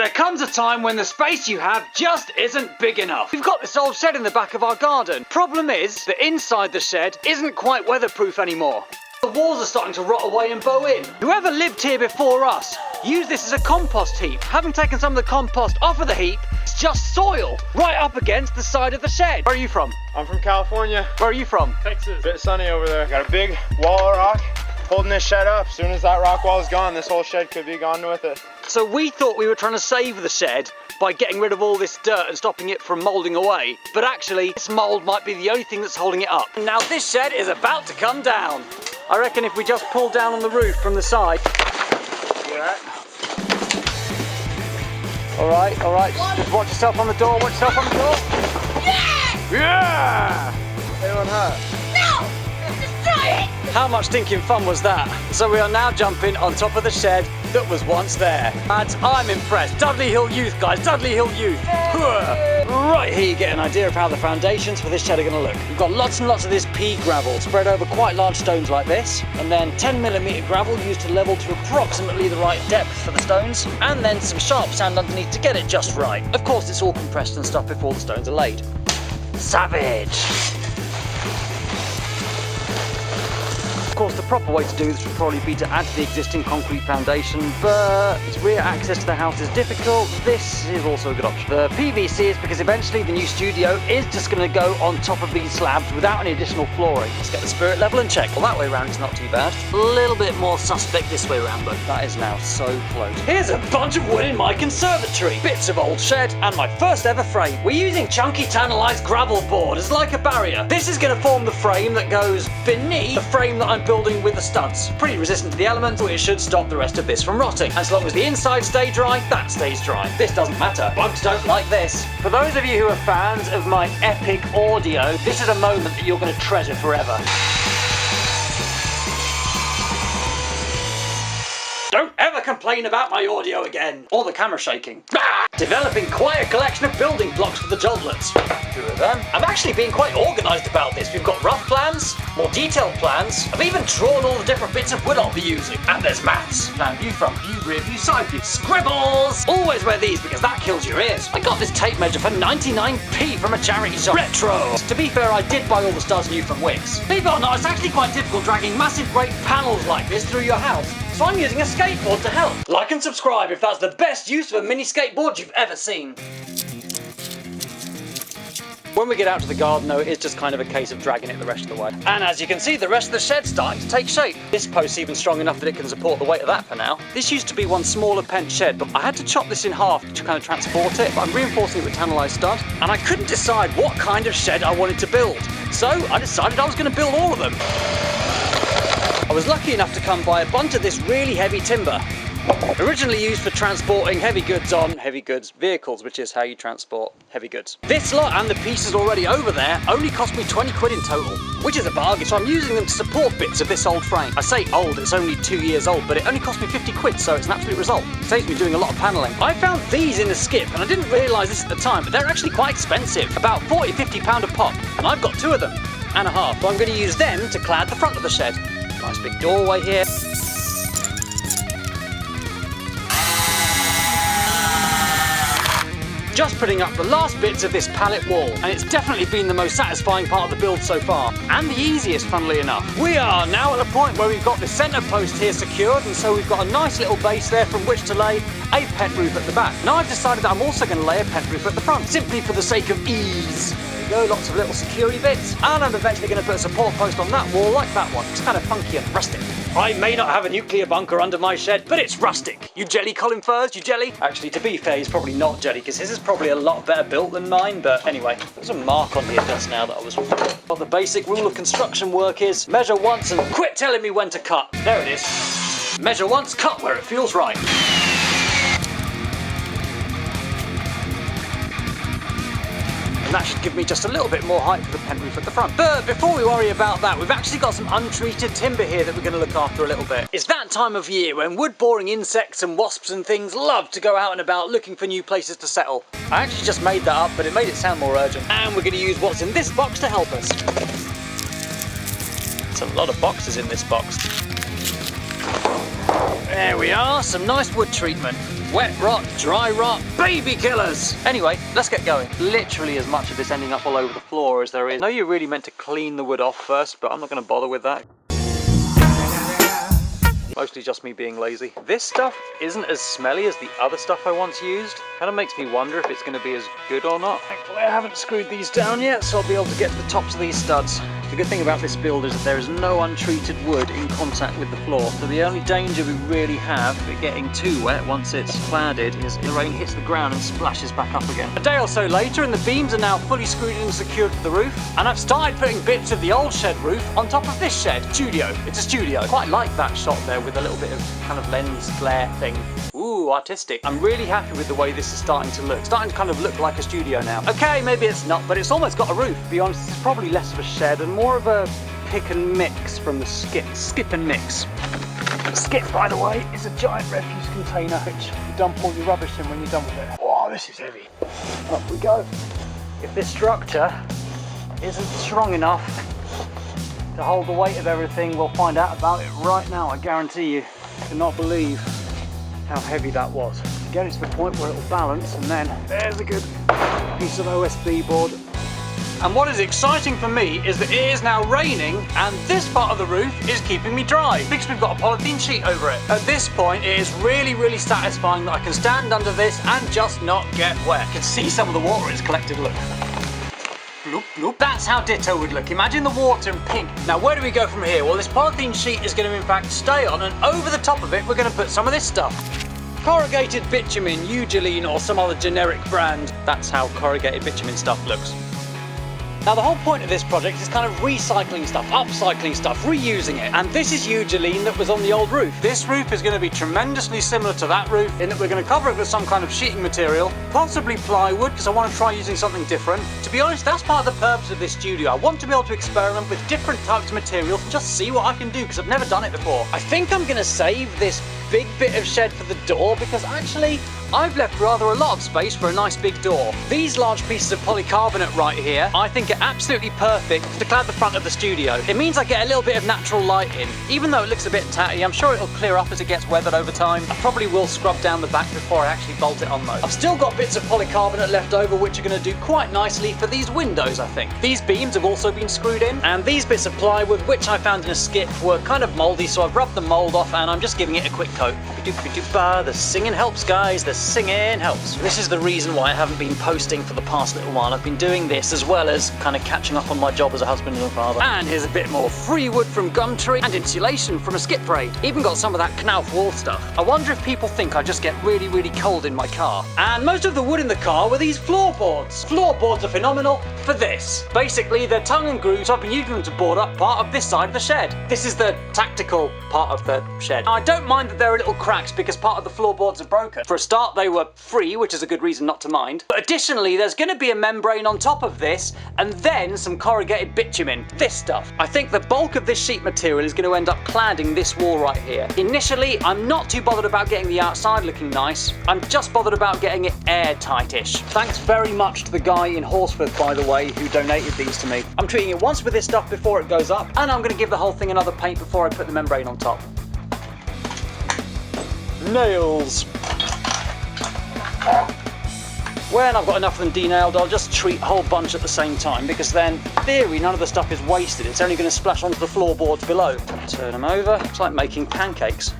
There comes a time when the space you have just isn't big enough. We've got this old shed in the back of our garden. Problem is, that inside the shed isn't quite weatherproof anymore. The walls are starting to rot away and bow in. Whoever lived here before us used this as a compost heap. Having taken some of the compost off of the heap, it's just soil right up against the side of the shed. Where are you from? I'm from California. Where are you from? Texas. Bit sunny over there. Got a big wall of rock holding this shed up. As soon as that rock wall is gone, this whole shed could be gone with it. So we thought we were trying to save the shed by getting rid of all this dirt and stopping it from moulding away. But actually, this mould might be the only thing that's holding it up. Now this shed is about to come down. I reckon if we just pull down on the roof from the side. Yeah. All right. Just watch yourself on the door, watch yourself on the door. Yeah! Yeah! Anyone hurt? No! Let's destroy it! How much stinking fun was that? So we are now jumping on top of the shed that was once there. Lads, I'm impressed. Dudley Hill Youth, guys, Dudley Hill Youth. Right here you get an idea of how the foundations for this shed are going to look. We've got lots and lots of this pea gravel spread over quite large stones like this, and then 10mm gravel used to level to approximately the right depth for the stones, and then some sharp sand underneath to get it just right. Of course, it's all compressed and stuff before the stones are laid. Savage! Of course, the proper way to do this would probably be to add to the existing concrete foundation, but its rear access to the house is difficult. This is also a good option. The PVC is because eventually the new studio is just going to go on top of these slabs without any additional flooring. Let's get the spirit level and check. Well, that way around is not too bad. A little bit more suspect this way around, but that is now so close. Here's a bunch of wood in my conservatory. Bits of old shed and my first ever frame. We're using chunky tannalized gravel board as like a barrier. This is going to form the frame that goes beneath the frame that I'm building with the studs. Pretty resistant to the elements, so it should stop the rest of this from rotting. As long as the inside stay dry, that stays dry. This doesn't matter. Bugs don't like this. For those of you who are fans of my epic audio, this is a moment that you're going to treasure forever. Don't ever complain about my audio again, or the camera shaking. Developing quite a collection of building blocks for the Joltlets. 2 of them. I'm actually being quite organised about this. We've got rough plans, more detailed plans. I've even drawn all the different bits of wood I'll be using. And there's maths. Plan view, front view, rear view, side view. Scribbles! Always wear these because that kills your ears. I got this tape measure for 99p from a charity shop. Retro! To be fair, I did buy all the studs new from Wickes. Believe it or not, it's actually quite difficult dragging massive great panels like this through your house. So I'm using a skateboard to help. Like and subscribe if that's the best use of a mini skateboard you've ever seen. When we get out to the garden though, it's just kind of a case of dragging it the rest of the way. And as you can see, the rest of the shed's starting to take shape. This post's even strong enough that it can support the weight of that for now. This used to be one smaller pent shed, but I had to chop this in half to kind of transport it. But I'm reinforcing it with tannalized stud, and I couldn't decide what kind of shed I wanted to build. So I decided I was going to build all of them. I was lucky enough to come by a bunch of this really heavy timber. Originally used for transporting heavy goods on heavy goods vehicles, which is how you transport heavy goods. This lot and the pieces already over there only cost me 20 quid in total, which is a bargain. So I'm using them to support bits of this old frame. I say old, it's only 2 years old, but it only cost me 50 quid, so it's an absolute result. It saves me doing a lot of panelling. I found these in the skip, and I didn't realise this at the time, but they're actually quite expensive. About 40, 50 pound a pop, and I've got 2 of them and a half. So I'm going to use them to clad the front of the shed. Nice big doorway here. Just putting up the last bits of this pallet wall, and it's definitely been the most satisfying part of the build so far, and the easiest, funnily enough. We are now at a point where we've got the centre post here secured, and so we've got a nice little base there from which to lay a pent roof at the back. Now I've decided that I'm also going to lay a pent roof at the front, simply for the sake of ease. There you go, lots of little security bits, and I'm eventually going to put a support post on that wall like that one. It's kind of funky and rustic. I may not have a nuclear bunker under my shed, but it's rustic. You jelly, Colin Furs? You jelly? Actually, to be fair, he's probably not jelly, because his is probably a lot better built than mine, but anyway, there's a mark on here just now that I was... What the basic rule of construction work is, measure once and quit telling me when to cut. There it is. Measure once, cut where it feels right. And that should give me just a little bit more height for the pent roof at the front. But before we worry about that, we've actually got some untreated timber here that we're going to look after a little bit. It's that time of year when wood-boring insects and wasps and things love to go out and about looking for new places to settle. I actually just made that up, but it made it sound more urgent. And we're going to use what's in this box to help us. There's a lot of boxes in this box. There we are, some nice wood treatment. Wet rot, dry rot, baby killers! Anyway, let's get going. Literally as much of this ending up all over the floor as there is. I know you're really meant to clean the wood off first, but I'm not going to bother with that. Mostly just me being lazy. This stuff isn't as smelly as the other stuff I once used. Kind of makes me wonder if it's going to be as good or not. Thankfully I haven't screwed these down yet, so I'll be able to get to the tops of these studs. The good thing about this build is that there is no untreated wood in contact with the floor, so the only danger we really have of it getting too wet once it's cladded is the rain hits the ground and splashes back up again. A day or so later and the beams are now fully screwed in and secured to the roof, and I've started putting bits of the old shed roof on top of this shed. Studio. It's a studio. Quite like that shot there with a little bit of kind of lens glare thing. Ooh, artistic. I'm really happy with the way this is starting to look. It's starting to kind of look like a studio now. Okay, maybe it's not, but it's almost got a roof. To be honest, it's probably less of a shed and more of a pick and mix from the skip. Skip and mix. Skip, by the way, is a giant refuse container which you dump all your rubbish in when you're done with it. Oh, this is heavy. Up we go. If this structure isn't strong enough to hold the weight of everything, we'll find out about it right now, I guarantee you. I cannot believe how heavy that was. To get it to the point where it will balance, and then there's a good piece of OSB board. And what is exciting for me is that it is now raining and this part of the roof is keeping me dry because we've got a polythene sheet over it. At this point it is really satisfying that I can stand under this and just not get wet. You can see some of the water is collected, look. Bloop, bloop. That's how ditto would look. Imagine the water in pink. Now where do we go from here? Well, this polythene sheet is going to in fact stay on, and over the top of it we're going to put some of this stuff. Corrugated bitumen, Eugeline or some other generic brand. That's how corrugated bitumen stuff looks. Now the whole point of this project is kind of recycling stuff, upcycling stuff, reusing it. And this is Eugeline that was on the old roof. This roof is going to be tremendously similar to that roof in that we're going to cover it with some kind of sheeting material, possibly plywood, because I want to try using something different. To be honest, that's part of the purpose of this studio. I want to be able to experiment with different types of materials and just see what I can do, because I've never done it before. I think I'm going to save this big bit of shed for the door, because actually I've left rather a lot of space for a nice big door. These large pieces of polycarbonate right here I think are absolutely perfect to clad the front of the studio. It means I get a little bit of natural light in. Even though it looks a bit tatty, I'm sure it'll clear up as it gets weathered over time. I probably will scrub down the back before I actually bolt it on though. I've still got bits of polycarbonate left over which are going to do quite nicely for these windows, I think. These beams have also been screwed in, and these bits of plywood which I found in a skip were kind of mouldy, so I've rubbed the mould off and I'm just giving it a quick coat. The singing helps, guys. The singing helps. This is the reason why I haven't been posting for the past little while. I've been doing this as well as kind of catching up on my job as a husband and a father. And here's a bit more free wood from Gumtree and insulation from a skip braid. Even got some of that Knauf wall stuff. I wonder if people think I just get really cold in my car. And most of the wood in the car were these floorboards. Floorboards are phenomenal for this. Basically, they're tongue and groove, so I've been using them to board up part of this side of the shed. This is the tactical part of the shed. Now, I don't mind that there are little cracks because part of the floorboards are broken. For a start, they were free, which is a good reason not to mind. But additionally, there's going to be a membrane on top of this, and then some corrugated bitumen. This stuff. I think the bulk of this sheet material is going to end up cladding this wall right here. Initially, I'm not too bothered about getting the outside looking nice. I'm just bothered about getting it airtight-ish. Thanks very much to the guy in Horsforth, by the way, who donated these to me. I'm treating it once with this stuff before it goes up, and I'm going to give the whole thing another paint before I put the membrane on top. Nails. When I've got enough of them denailed, I'll just treat a whole bunch at the same time, because then, in theory, none of the stuff is wasted. It's only going to splash onto the floorboards below. Turn them over. It's like making pancakes.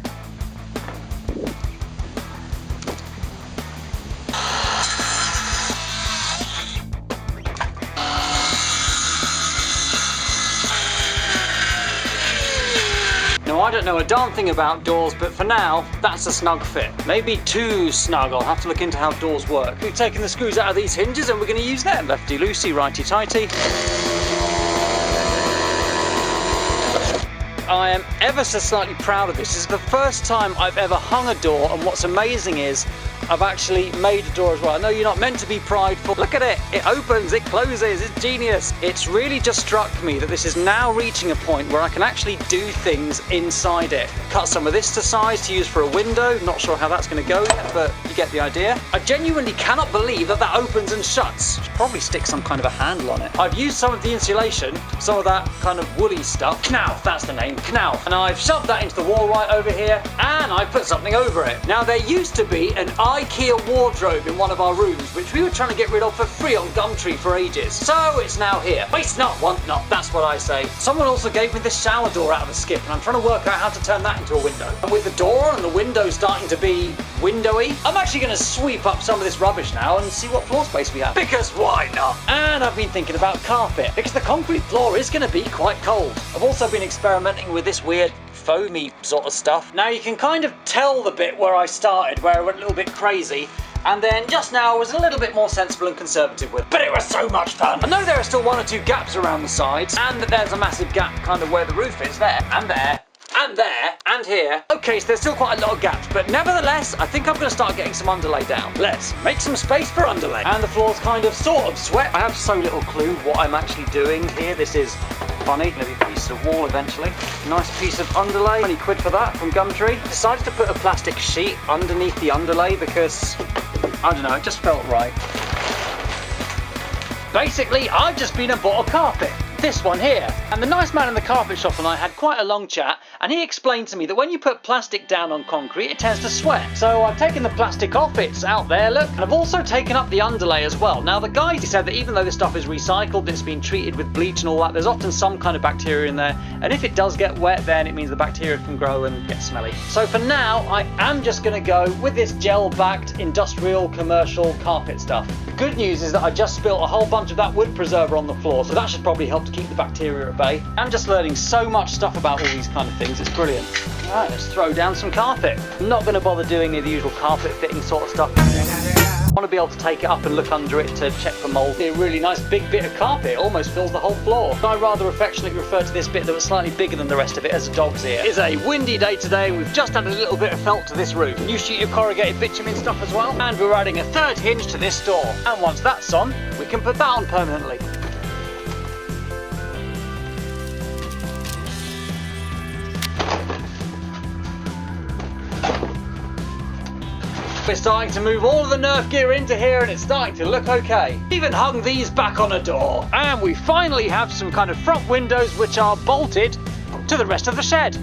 Now, I don't know a darn thing about doors, but for now, that's a snug fit. Maybe too snug. I'll have to look into how doors work. We've taken the screws out of these hinges and we're going to use them. Lefty loosey, righty tighty. I am ever so slightly proud of this. This is the first time I've ever hung a door, and what's amazing is I've actually made a door as well. I know you're not meant to be prideful. Look at it. It opens, it closes, it's genius. It's really just struck me that this is now reaching a point where I can actually do things inside it. Cut some of this to size to use for a window. Not sure how that's going to go yet, but you get the idea. I genuinely cannot believe that that opens and shuts. Should probably stick some kind of a handle on it. I've used some of the insulation, some of that kind of woolly stuff. Knauf, that's the name, Knauf. And I've shoved that into the wall right over here, and I put something over it. Now, there used to be an IKEA wardrobe in one of our rooms, which we were trying to get rid of for free on Gumtree for ages. So it's now here. Waste not, want not, that's what I say. Someone also gave me this shower door out of a skip, and I'm trying to work out how to turn that into a window. And with the door and the window starting to be windowy, I'm actually going to sweep up some of this rubbish now and see what floor space we have. Because why not? And I've been thinking about carpet, because the concrete floor is going to be quite cold. I've also been experimenting with this weird foamy sort of stuff. Now you can kind of tell the bit where I started, where I went a little bit crazy, and then just now I was a little bit more sensible and conservative with it. But it was so much fun. I know there are still 1 or 2 gaps around the sides, and that there's a massive gap kind of where the roof is, there, and there, and there, and here. Okay, so there's still quite a lot of gaps, but nevertheless, I think I'm going to start getting some underlay down. Let's make some space for underlay. And the floor's kind of sort of swept. I have so little clue what I'm actually doing here. This is funny. Going to be a piece of wall eventually. Nice piece of underlay. 20 quid for that from Gumtree. Decided to put a plastic sheet underneath the underlay because, I don't know, it just felt right. Basically, I've just been and bought a carpet. This one here. And the nice man in the carpet shop and I had quite a long chat, and he explained to me that when you put plastic down on concrete, it tends to sweat. So I've taken the plastic off, it's out there, look. And I've also taken up the underlay as well. Now the guy, he said that even though this stuff is recycled, it's been treated with bleach and all that, there's often some kind of bacteria in there. And if it does get wet, then it means the bacteria can grow and get smelly. So for now, I am just gonna go with this gel-backed industrial commercial carpet stuff. The good news is that I just spilt a whole bunch of that wood preserver on the floor, so that should probably help to keep the bacteria at bay. I'm just learning so much stuff about all these kind of things, it's brilliant. Alright, let's throw down some carpet. I'm not going to bother doing the usual carpet fitting sort of stuff. I want to be able to take it up and look under it to check for mould. A really nice big bit of carpet, it almost fills the whole floor. I rather affectionately refer to this bit that was slightly bigger than the rest of it as a dog's ear. It's a windy day today and we've just added a little bit of felt to this roof. New sheet of corrugated bitumen stuff as well. And we're adding a 3rd hinge to this door. And once that's on, we can put that on permanently. We're starting to move all of the Nerf gear into here and it's starting to look okay. Even hung these back on a door. And we finally have some kind of front windows which are bolted to the rest of the shed.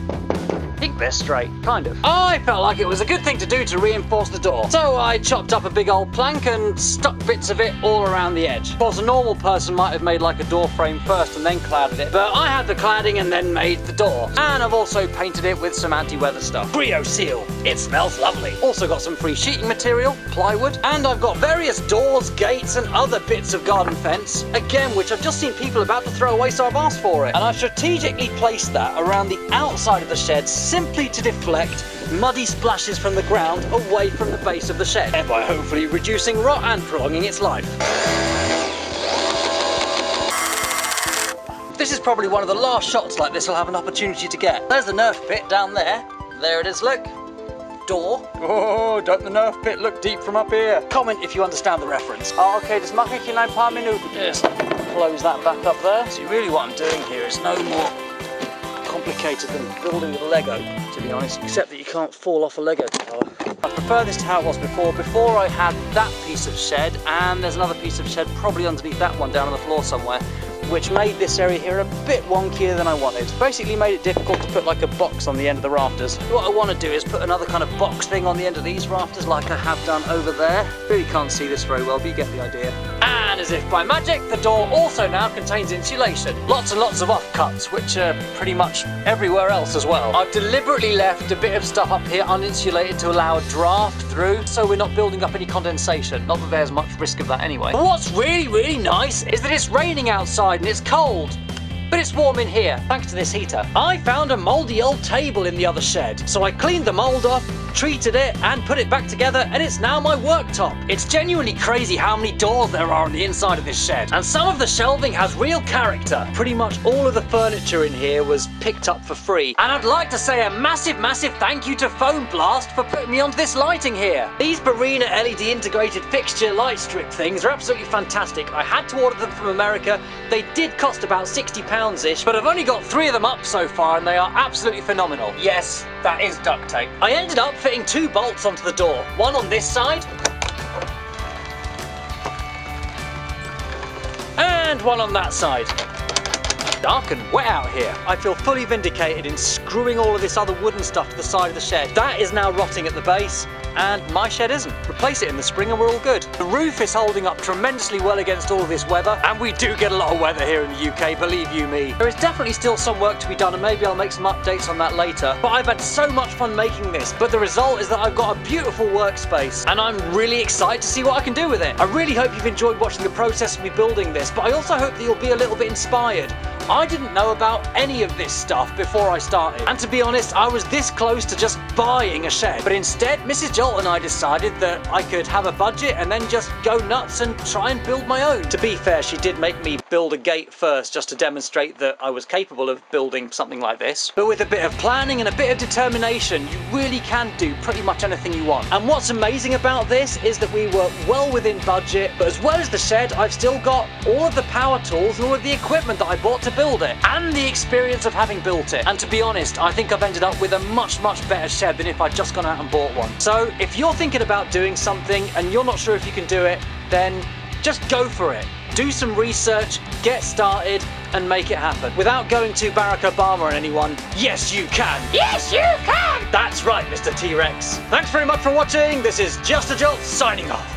I think they're straight, kind of. I felt like it was a good thing to do to reinforce the door. So I chopped up a big old plank and stuck bits of it all around the edge. Of course, a normal person might have made like a door frame first and then cladded it, but I had the cladding and then made the door. And I've also painted it with some anti-weather stuff. Brio seal, it smells lovely. Also got some free sheeting material, plywood, and I've got various doors, gates, and other bits of garden fence, again, which I've just seen people about to throw away, so I've asked for it. And I've strategically placed that around the outside of the shed, simply to deflect muddy splashes from the ground away from the base of the shed, thereby hopefully reducing rot and prolonging its life. This is probably one of the last shots like this I'll have an opportunity to get. There's the Nerf pit down there. There it is, look. Door. Oh, don't the Nerf pit look deep from up here? Comment if you understand the reference. Oh, okay, das mache ich in ein paar Minuten. Just close that back up there. See, really what I'm doing here is no more complicated than building with Lego, to be honest, except that you can't fall off a Lego tower. I prefer this to how it was before. Before I had that piece of shed, and there's another piece of shed probably underneath that one down on the floor somewhere, which made this area here a bit wonkier than I wanted. Basically made it difficult to put like a box on the end of the rafters. What I want to do is put another kind of box thing on the end of these rafters like I have done over there. Really can't see this very well, but you get the idea. And as if by magic, the door also now contains insulation. Lots and lots of offcuts, which are pretty much everywhere else as well. I've deliberately left a bit of stuff up here uninsulated to allow a draft through, so we're not building up any condensation. Not that there's much risk of that anyway. But what's really, really nice is that it's raining outside and it's cold. but it's warm in here, thanks to this heater. I found a mouldy old table in the other shed, so I cleaned the mould off, treated it, and put it back together, and it's now my worktop. It's genuinely crazy how many doors there are on the inside of this shed, and some of the shelving has real character. Pretty much all of the furniture in here was picked up for free, and I'd like to say a massive thank you to Foam Blast for putting me onto this lighting here. These Barina LED integrated fixture light strip things are absolutely fantastic. I had to order them from America. They did cost about £60-ish, but I've only got 3 of them up so far, and they are absolutely phenomenal. Yes, that is duct tape. I ended up fitting 2 bolts onto the door, one on this side and one on that side. Dark and wet out here. I feel fully vindicated in screwing all of this other wooden stuff to the side of the shed. That is now rotting at the base, and my shed isn't. Replace it in the spring and we're all good. The roof is holding up tremendously well against all of this weather, and we do get a lot of weather here in the UK, believe you me. There is definitely still some work to be done, and maybe I'll make some updates on that later, but I've had so much fun making this. But the result is that I've got a beautiful workspace, and I'm really excited to see what I can do with it. I really hope you've enjoyed watching the process of me building this, but I also hope that you'll be a little bit inspired. I didn't know about any of this stuff before I started, and to be honest, I was this close to just buying a shed, but instead Mrs. Jolt and I decided that I could have a budget and then just go nuts and try and build my own. To be fair, she did make me build a gate first just to demonstrate that I was capable of building something like this, but with a bit of planning and a bit of determination, you really can do pretty much anything you want. And what's amazing about this is that we were well within budget, but as well as the shed, I've still got all of the power tools and all of the equipment that I bought to build it, and the experience of having built it. And to be honest, I think I've ended up with a much better shed than if I'd just gone out and bought one. So if you're thinking about doing something and you're not sure if you can do it, then just go for it. Do some research, get started, and make it happen. Without going to Barack Obama on anyone, yes you can! Yes, you can! That's right, Mr. T-Rex. Thanks very much for watching. This is Justajolt signing off.